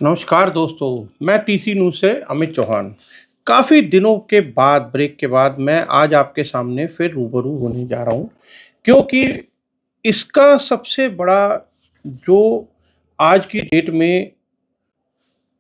नमस्कार दोस्तों, मैं टीसी न्यूज़ से अमित चौहान। काफ़ी दिनों के बाद ब्रेक के बाद मैं आज आपके सामने फिर रूबरू होने जा रहा हूँ, क्योंकि इसका सबसे बड़ा जो आज की डेट में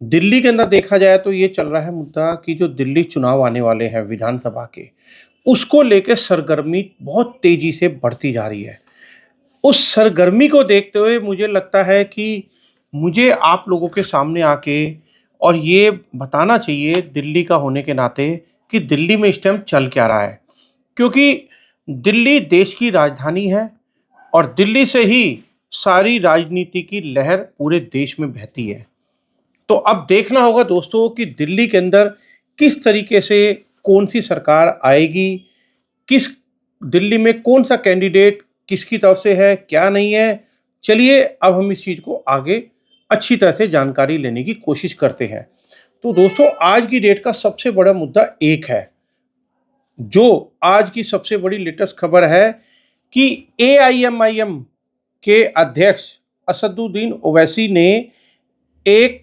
दिल्ली के अंदर देखा जाए तो ये चल रहा है मुद्दा कि जो दिल्ली चुनाव आने वाले हैं विधानसभा के, उसको लेके सरगर्मी बहुत तेज़ी से बढ़ती जा रही है। उस सरगर्मी को देखते हुए मुझे लगता है कि मुझे आप लोगों के सामने आके और ये बताना चाहिए दिल्ली का होने के नाते कि दिल्ली में इस टाइम चल क्या रहा है। क्योंकि दिल्ली देश की राजधानी है और दिल्ली से ही सारी राजनीति की लहर पूरे देश में बहती है। तो अब देखना होगा दोस्तों कि दिल्ली के अंदर किस तरीके से कौन-सी सरकार आएगी, किस दिल्ली में कौन-सा कैंडिडेट किसकी तरफ से है, क्या नहीं है। चलिए अब हम इस चीज़ को आगे अच्छी तरह से जानकारी लेने की कोशिश करते हैं। तो दोस्तों आज की डेट का सबसे बड़ा मुद्दा एक है, जो आज की सबसे बड़ी लेटेस्ट खबर है कि एआईएमआईएम के अध्यक्ष असदुद्दीन ओवैसी ने एक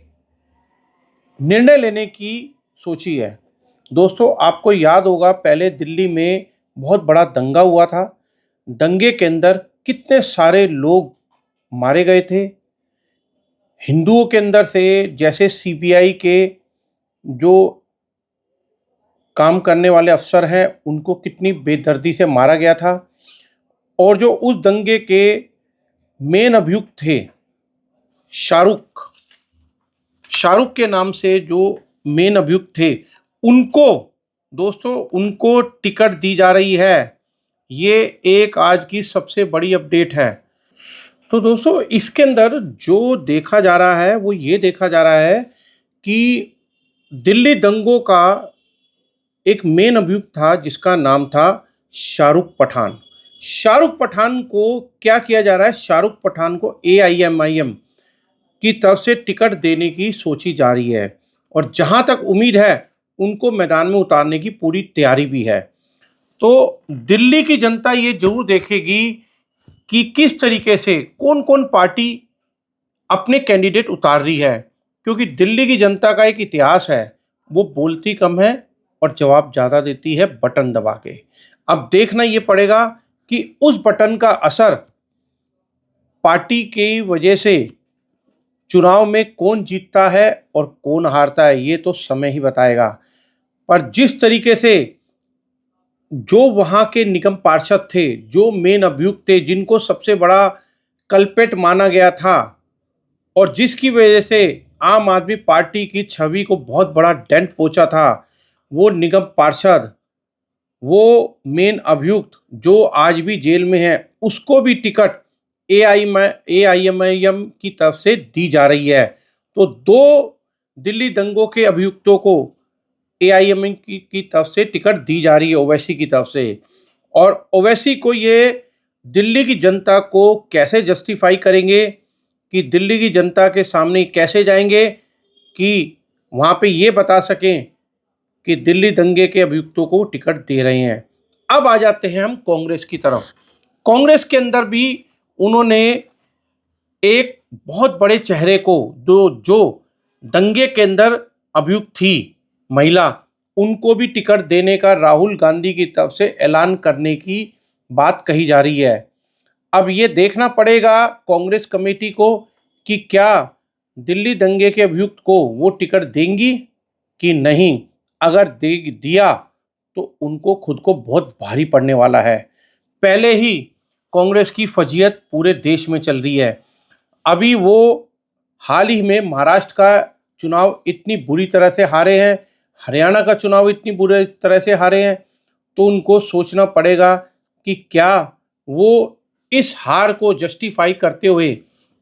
निर्णय लेने की सोची है। दोस्तों आपको याद होगा पहले दिल्ली में बहुत बड़ा दंगा हुआ था। दंगे के अंदर कितने सारे लोग मारे गए थे। हिंदुओं के अंदर से जैसे सीबीआई के जो काम करने वाले अफ़सर हैं, उनको कितनी बेदर्दी से मारा गया था। और जो उस दंगे के मेन अभियुक्त थे, शाहरुख शाहरुख के नाम से जो मेन अभियुक्त थे, उनको दोस्तों उनको टिकट दी जा रही है। ये एक आज की सबसे बड़ी अपडेट है। तो दोस्तों इसके अंदर जो देखा जा रहा है वो ये देखा जा रहा है कि दिल्ली दंगों का एक मेन अभियुक्त था जिसका नाम था शाहरुख पठान। शाहरुख पठान को क्या किया जा रहा है, शाहरुख पठान को एआईएमआईएम की तरफ से टिकट देने की सोची जा रही है और जहां तक उम्मीद है उनको मैदान में उतारने की पूरी तैयारी भी है। तो दिल्ली की जनता ये जरूर देखेगी कि किस तरीके से कौन कौन पार्टी अपने कैंडिडेट उतार रही है, क्योंकि दिल्ली की जनता का एक इतिहास है, वो बोलती कम है और जवाब ज़्यादा देती है बटन दबा के। अब देखना ये पड़ेगा कि उस बटन का असर पार्टी की वजह से चुनाव में कौन जीतता है और कौन हारता है, ये तो समय ही बताएगा। पर जिस तरीके से जो वहाँ के निगम पार्षद थे, जो मेन अभियुक्त थे, जिनको सबसे बड़ा कल्प्रिट माना गया था और जिसकी वजह से आम आदमी पार्टी की छवि को बहुत बड़ा डेंट पहुंचा था, वो निगम पार्षद, वो मेन अभियुक्त जो आज भी जेल में है, उसको भी टिकट एआईएमआईएम की तरफ से दी जा रही है। तो दो दिल्ली दंगों के अभियुक्तों को एआईएमआईएम की तरफ से टिकट दी जा रही है, ओवैसी की तरफ से। और ओवैसी को ये दिल्ली की जनता को कैसे जस्टिफाई करेंगे, कि दिल्ली की जनता के सामने कैसे जाएंगे कि वहाँ पे ये बता सकें कि दिल्ली दंगे के अभियुक्तों को टिकट दे रहे हैं। अब आ जाते हैं हम कांग्रेस की तरफ। कांग्रेस के अंदर भी उन्होंने एक बहुत बड़े चेहरे को जो दंगे के अंदर अभियुक्त थी महिला, उनको भी टिकट देने का राहुल गांधी की तरफ से ऐलान करने की बात कही जा रही है। अब ये देखना पड़ेगा कांग्रेस कमेटी को कि क्या दिल्ली दंगे के अभियुक्त को वो टिकट देंगी कि नहीं। अगर दे दिया तो उनको खुद को बहुत भारी पड़ने वाला है। पहले ही कांग्रेस की फजीहत पूरे देश में चल रही है। अभी वो हाल ही में महाराष्ट्र का चुनाव इतनी बुरी तरह से हारे हैं, हरियाणा का चुनाव इतनी बुरी तरह से हारे हैं, तो उनको सोचना पड़ेगा कि क्या वो इस हार को जस्टिफाई करते हुए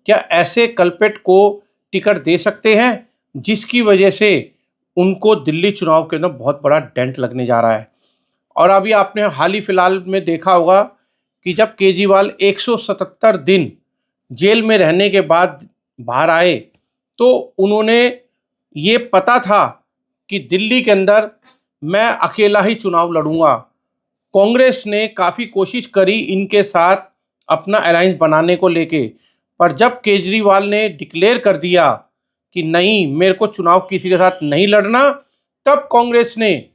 क्या ऐसे कल्प्रिट को टिकट दे सकते हैं जिसकी वजह से उनको दिल्ली चुनाव के अंदर बहुत बड़ा डेंट लगने जा रहा है। और अभी आपने हाल ही फिलहाल में देखा होगा कि जब केजरीवाल 177 दिन जेल में रहने के बाद बाहर आए, तो उन्होंने ये पता था कि दिल्ली के अंदर मैं अकेला ही चुनाव लड़ूंगा। कांग्रेस ने काफ़ी कोशिश करी इनके साथ अपना अलायंस बनाने को लेके, पर जब केजरीवाल ने डिक्लेयर कर दिया कि नहीं, मेरे को चुनाव किसी के साथ नहीं लड़ना, तब कांग्रेस ने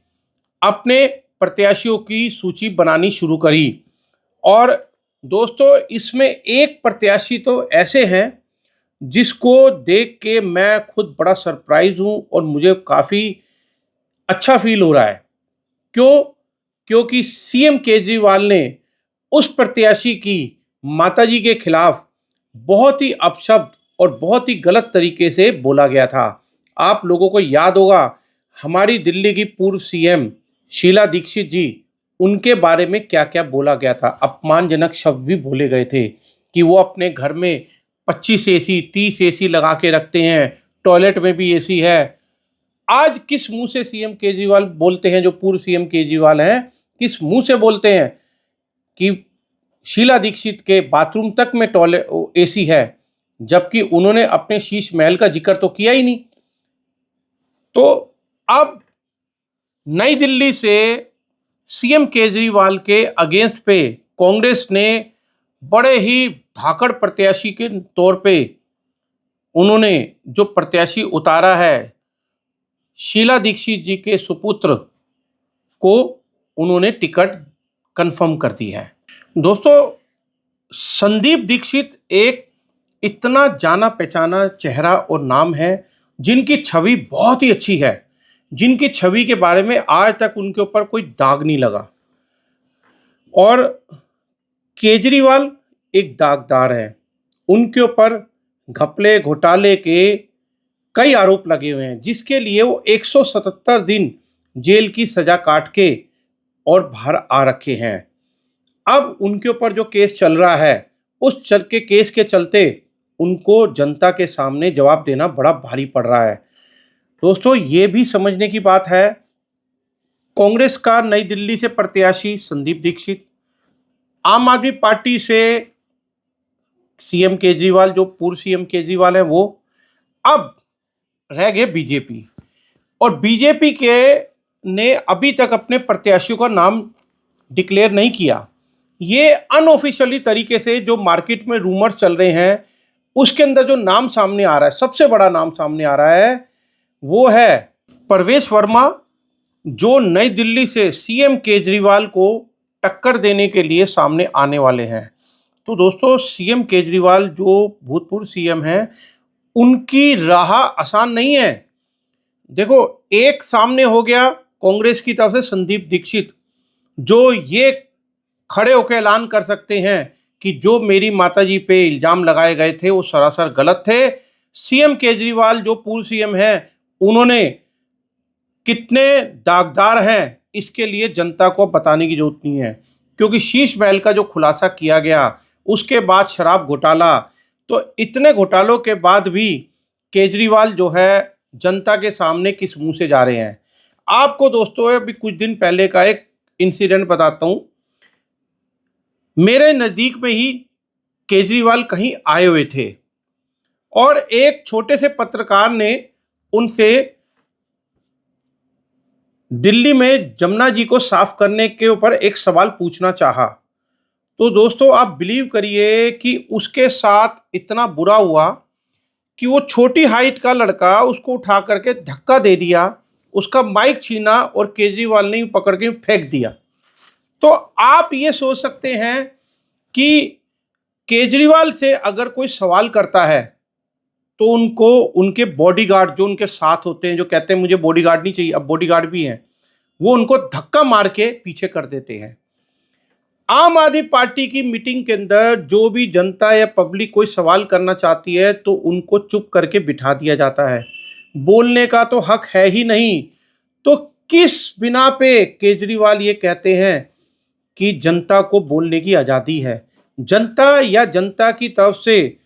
अपने प्रत्याशियों की सूची बनानी शुरू करी। और दोस्तों, इसमें एक प्रत्याशी तो ऐसे हैं जिसको देख के मैं खुद बड़ा सरप्राइज हूं और मुझे काफ़ी अच्छा फील हो रहा है। क्यों? क्योंकि सीएम केजरीवाल ने उस प्रत्याशी की माताजी के खिलाफ बहुत ही अपशब्द और बहुत ही गलत तरीके से बोला गया था। आप लोगों को याद होगा, हमारी दिल्ली की पूर्व सीएम शीला दीक्षित जी, उनके बारे में क्या-क्या बोला गया था। अपमानजनक शब्द भी बोले गए थे कि वो अपने घर में 25 एसी, 30 एसी लगा के रखते हैं, टॉयलेट में भी एसी है। आज किस मुंह से सीएम केजरीवाल बोलते हैं, जो पूर्व सीएम केजरीवाल हैं, किस मुंह से बोलते हैं कि शीला दीक्षित के बाथरूम तक में टॉयलेट एसी है, जबकि उन्होंने अपने शीश महल का जिक्र तो किया ही नहीं। तो अब नई दिल्ली से सीएम केजरीवाल के अगेंस्ट पे कांग्रेस ने बड़े ही धाकड़ प्रत्याशी के तौर पे उन्होंने जो प्रत्याशी उतारा है, शीला दीक्षित जी के सुपुत्र को उन्होंने टिकट कंफर्म कर दी है। दोस्तों, संदीप दीक्षित एक इतना जाना पहचाना चेहरा और नाम है, जिनकी छवि बहुत ही अच्छी है, जिनकी छवि के बारे में आज तक उनके ऊपर कोई दाग नहीं लगा। और केजरीवाल एक दागदार है, उनके ऊपर घपले घोटाले के कई आरोप लगे हुए हैं, जिसके लिए वो 177 दिन जेल की सजा काट के और बाहर आ रखे हैं। अब उनके ऊपर जो केस चल रहा है, उस केस के चलते उनको जनता के सामने जवाब देना बड़ा भारी पड़ रहा है। दोस्तों, ये भी समझने की बात है, कांग्रेस का नई दिल्ली से प्रत्याशी संदीप दीक्षित, आम आदमी पार्टी से सीएम केजरीवाल, जो पूर्व सीएम केजरीवाल है, वो अब रह गए बीजेपी। और बीजेपी के ने अभी तक अपने प्रत्याशियों का नाम डिक्लेयर नहीं किया। ये अनऑफिशियली तरीके से जो मार्केट में रूमर्स चल रहे हैं, उसके अंदर जो नाम सामने आ रहा है, सबसे बड़ा नाम सामने आ रहा है, वो है प्रवेश वर्मा, जो नई दिल्ली से सीएम केजरीवाल को टक्कर देने के लिए सामने आने वाले हैं। तो दोस्तों, सीएम केजरीवाल जो भूतपूर्व सीएम हैं, उनकी राह आसान नहीं है। देखो, एक सामने हो गया कांग्रेस की तरफ से संदीप दीक्षित, जो ये खड़े होकर ऐलान कर सकते हैं कि जो मेरी माताजी पे इल्जाम लगाए गए थे वो सरासर गलत थे। सीएम केजरीवाल जो पूर्व सीएम हैं, उन्होंने कितने दागदार हैं, इसके लिए जनता को बताने की जरूरत नहीं है। क्योंकि शीश महल का जो खुलासा किया गया, उसके बाद शराब घोटाला, तो इतने घोटालों के बाद भी केजरीवाल जो है जनता के सामने किस मुंह से जा रहे हैं। आपको दोस्तों अभी कुछ दिन पहले का एक इंसिडेंट बताता हूं। मेरे नज़दीक में ही केजरीवाल कहीं आए हुए थे और एक छोटे से पत्रकार ने उनसे दिल्ली में जमुना जी को साफ करने के ऊपर एक सवाल पूछना चाहा। तो दोस्तों, आप बिलीव करिए कि उसके साथ इतना बुरा हुआ कि वो छोटी हाइट का लड़का उसको उठा करके धक्का दे दिया, उसका माइक छीना और केजरीवाल ने पकड़ के फेंक दिया। तो आप ये सोच सकते हैं कि केजरीवाल से अगर कोई सवाल करता है, तो उनको उनके बॉडीगार्ड जो उनके साथ होते हैं, जो कहते हैं मुझे बॉडीगार्ड नहीं चाहिए, अब बॉडीगार्ड भी हैं, वो उनको धक्का मार के पीछे कर देते हैं। आम आदमी पार्टी की मीटिंग के अंदर जो भी जनता या पब्लिक कोई सवाल करना चाहती है, तो उनको चुप करके बिठा दिया जाता है। बोलने का तो हक है ही नहीं। तो किस बिना पे केजरीवाल ये कहते हैं कि जनता को बोलने की आज़ादी है? जनता या जनता की तरफ से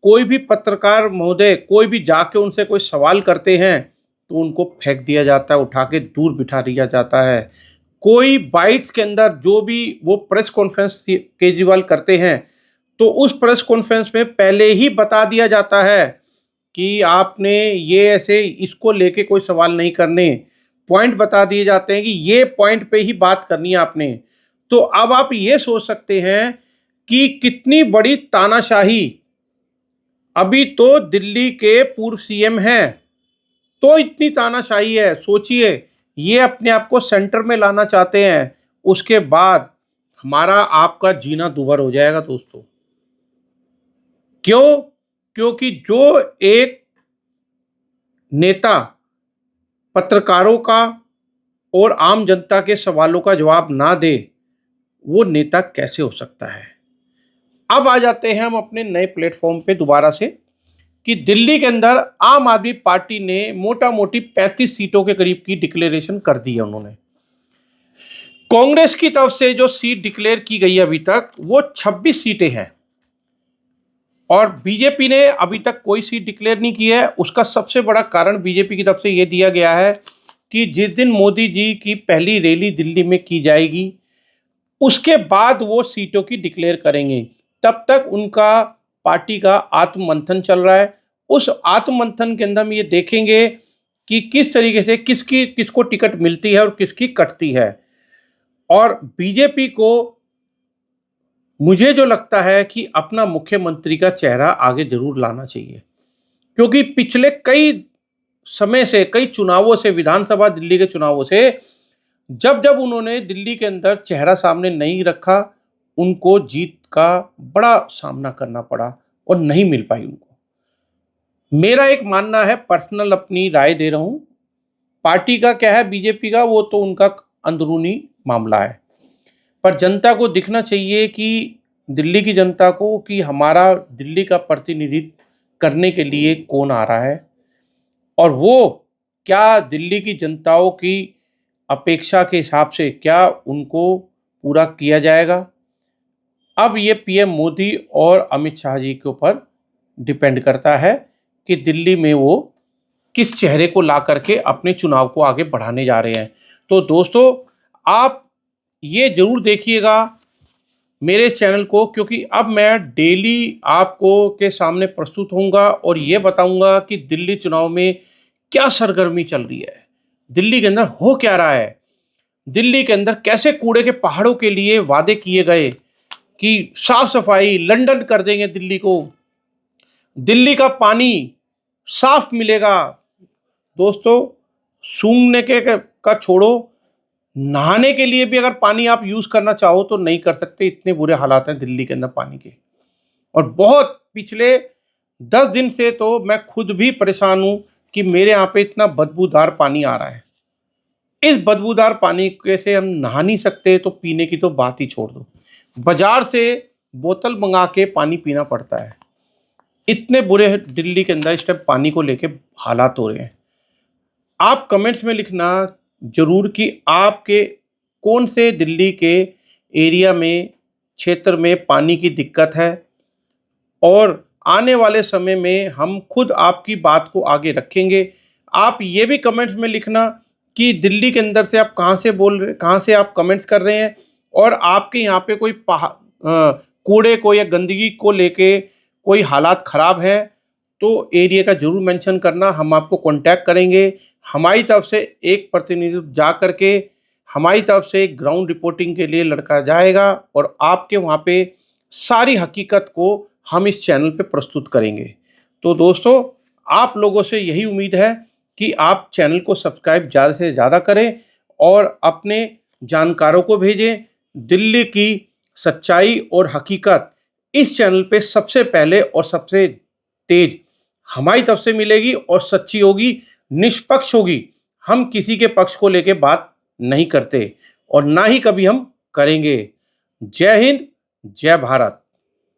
कोई भी पत्रकार महोदय कोई भी जाके उनसे कोई सवाल करते हैं, तो उनको फेंक दिया जाता है, उठा के दूर बिठा दिया जाता है। कोई बाइट्स के अंदर जो भी वो प्रेस कॉन्फ्रेंस केजरीवाल करते हैं, तो उस प्रेस कॉन्फ्रेंस में पहले ही बता दिया जाता है कि आपने ये ऐसे इसको लेके कोई सवाल नहीं करने। पॉइंट बता दिए जाते हैं कि ये पॉइंट पे ही बात करनी है आपने। तो अब आप ये सोच सकते हैं कि कितनी बड़ी तानाशाही अभी तो दिल्ली के पूर्व सीएम हैं, तो इतनी तानाशाही है। सोचिए, ये अपने आप को सेंटर में लाना चाहते हैं, उसके बाद हमारा आपका जीना दूभर हो जाएगा दोस्तों। क्यों? क्योंकि जो एक नेता पत्रकारों का और आम जनता के सवालों का जवाब ना दे, वो नेता कैसे हो सकता है? अब आ जाते हैं हम अपने नए प्लेटफॉर्म पे दोबारा से, कि दिल्ली के अंदर आम आदमी पार्टी ने मोटा मोटी 35 सीटों के करीब की डिक्लेरेशन कर दी है उन्होंने। कांग्रेस की तरफ से जो सीट डिक्लेयर की गई है अभी तक, वो 26 सीटें हैं, और बीजेपी ने अभी तक कोई सीट डिक्लेयर नहीं की है। उसका सबसे बड़ा कारण बीजेपी की तरफ से यह दिया गया है कि जिस दिन मोदी जी की पहली रैली दिल्ली में की जाएगी, उसके बाद वो सीटों की डिक्लेयर करेंगे। तब तक उनका पार्टी का आत्ममंथन चल रहा है। उस आत्ममंथन के अंदर हम ये देखेंगे कि किस तरीके से किसको टिकट मिलती है और किसकी कटती है। और बीजेपी को, मुझे जो लगता है कि अपना मुख्यमंत्री का चेहरा आगे जरूर लाना चाहिए, क्योंकि पिछले कई समय से, कई चुनावों से, विधानसभा दिल्ली के चुनावों से, जब जब उन्होंने दिल्ली के अंदर चेहरा सामने नहीं रखा, उनको जीत का बड़ा सामना करना पड़ा और नहीं मिल पाई उनको। मेरा एक मानना है, पर्सनल अपनी राय दे रहा हूं, पार्टी का क्या है, बीजेपी का, वो तो उनका अंदरूनी मामला है। पर जनता को दिखना चाहिए, कि दिल्ली की जनता को, कि हमारा दिल्ली का प्रतिनिधित्व करने के लिए कौन आ रहा है, और वो क्या दिल्ली की जनताओं की अपेक्षा के हिसाब से क्या उनको पूरा किया जाएगा। अब ये पीएम मोदी और अमित शाह जी के ऊपर डिपेंड करता है कि दिल्ली में वो किस चेहरे को ला करके अपने चुनाव को आगे बढ़ाने जा रहे हैं। तो दोस्तों, आप ये ज़रूर देखिएगा मेरे इस चैनल को, क्योंकि अब मैं डेली आपको के सामने प्रस्तुत होऊंगा और ये बताऊंगा कि दिल्ली चुनाव में क्या सरगर्मी चल रही है, दिल्ली के अंदर हो क्या रहा है, दिल्ली के अंदर कैसे कूड़े के पहाड़ों के लिए वादे किए गए कि साफ सफाई, लंदन कर देंगे दिल्ली को, दिल्ली का पानी साफ मिलेगा। दोस्तों, सूंघने के का छोड़ो, नहाने के लिए भी अगर पानी आप यूज करना चाहो तो नहीं कर सकते, इतने बुरे हालात हैं दिल्ली के अंदर पानी के। और बहुत पिछले 10 दिन से तो मैं खुद भी परेशान हूं कि मेरे यहाँ पे इतना बदबूदार पानी आ रहा है। इस बदबूदार पानी के से हम नहा नहीं सकते, तो पीने की तो बात ही छोड़ दो, बाजार से बोतल मंगा के पानी पीना पड़ता है। इतने बुरे दिल्ली के अंदर इस टाइम पानी को लेके हालात हो रहे हैं। आप कमेंट्स में लिखना जरूर कि आपके कौन से दिल्ली के एरिया में, क्षेत्र में पानी की दिक्कत है, और आने वाले समय में हम खुद आपकी बात को आगे रखेंगे। आप ये भी कमेंट्स में लिखना कि दिल्ली के अंदर से आप कहाँ से बोल रहे, कहाँ से आप कमेंट्स कर रहे हैं, और आपके यहाँ पे कोई कूड़े को या गंदगी को लेके कोई हालात ख़राब है तो एरिया का ज़रूर मेंशन करना। हम आपको कांटेक्ट करेंगे, हमारी तरफ से एक प्रतिनिधि जा करके, हमारी तरफ से एक ग्राउंड रिपोर्टिंग के लिए लड़का जाएगा, और आपके वहाँ पे सारी हकीकत को हम इस चैनल पे प्रस्तुत करेंगे। तो दोस्तों, आप लोगों से यही उम्मीद है कि आप चैनल को सब्सक्राइब ज़्यादा से ज़्यादा करें और अपने जानकारों को भेजें। दिल्ली की सच्चाई और हकीकत इस चैनल पे सबसे पहले और सबसे तेज हमारी तरफ से मिलेगी, और सच्ची होगी, निष्पक्ष होगी। हम किसी के पक्ष को लेके बात नहीं करते और ना ही कभी हम करेंगे। जय हिंद, जय भारत।